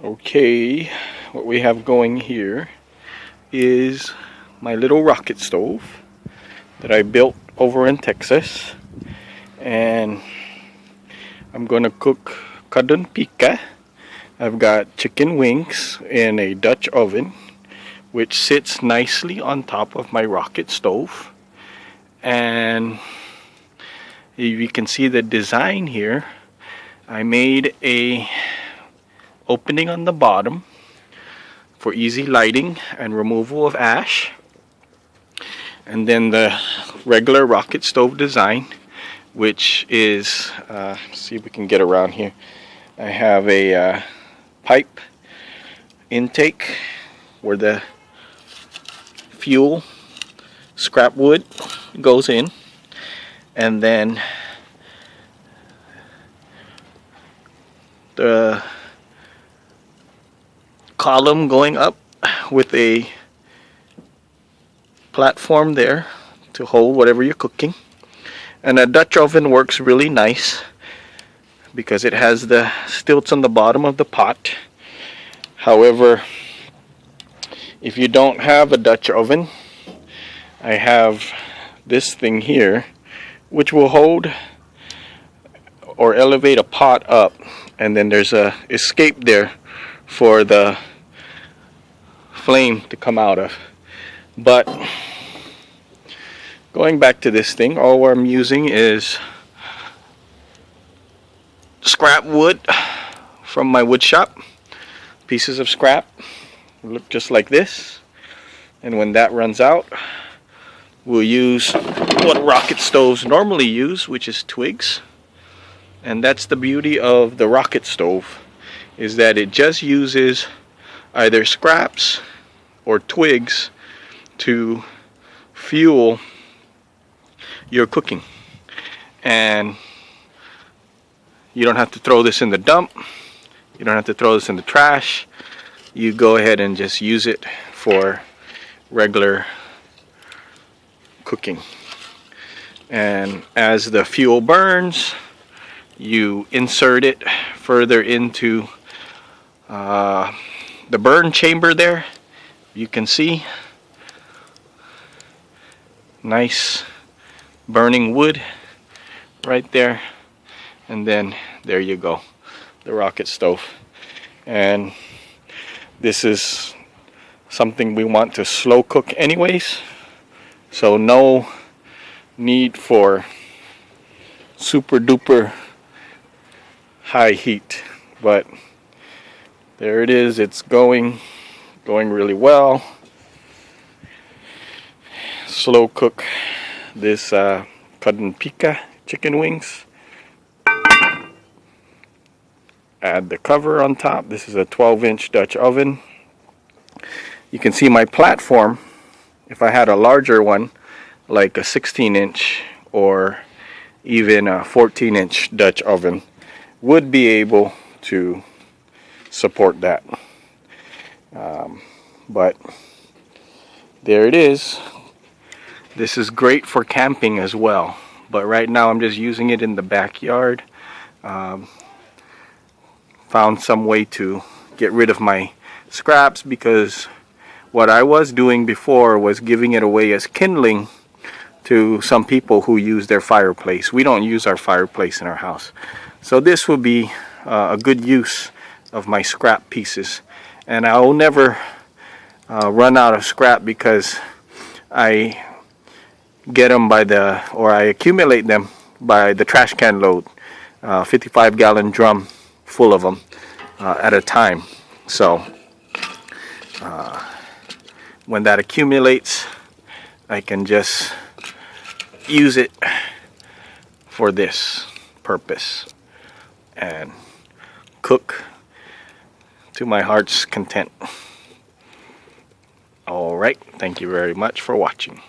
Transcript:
Okay, what we have going here is my little rocket stove that I built over in Texas, and I'm gonna cook kadun pika. I've got chicken wings in a Dutch oven which sits nicely on top of my rocket stove, and you can see the design here. I made a opening on the bottom for easy lighting and removal of ash, and then the regular rocket stove design, which is see if we can get around here. I have a pipe intake where the fuel scrap wood goes in, and then the column going up with a platform there to hold whatever you're cooking. And a Dutch oven works really nice because it has the stilts on the bottom of the pot. However, if you don't have a Dutch oven, I have this thing here which will hold or elevate a pot up, and then there's a escape there for the flame to come out of. But going back to this thing, all I'm using is scrap wood from my wood shop. Pieces of scrap look just like this, and when that runs out, we'll use what rocket stoves normally use, which is twigs. And that's the beauty of the rocket stove, is that it just uses either scraps or twigs to fuel your cooking. And you don't have to throw this in the dump, you don't have to throw this in the trash. You go ahead and just use it for regular cooking. And as the fuel burns, you insert it further into the burn chamber there. You can see nice burning wood right there, and then there you go, the rocket stove. And this is something we want to slow cook anyways, so no need for super duper high heat. But there it is, it's going really well. Slow cook this kadun pika chicken wings. Add the cover on top. This is a 12-inch Dutch oven. You can see my platform. If I had a larger one, like a 16-inch or even a 14-inch Dutch oven, would be able to support that. But there it is. This is great for camping as well, but right now I'm just using it in the backyard. Found some way to get rid of my scraps, because what I was doing before was giving it away as kindling to some people who use their fireplace. We don't use our fireplace in our house, so this will be a good use of my scrap pieces. And I will never run out of scrap, because I get them I accumulate them by the trash can load, 55-gallon drum full of them at a time. So when that accumulates, I can just use it for this purpose and cook to my heart's content. Alright, thank you very much for watching.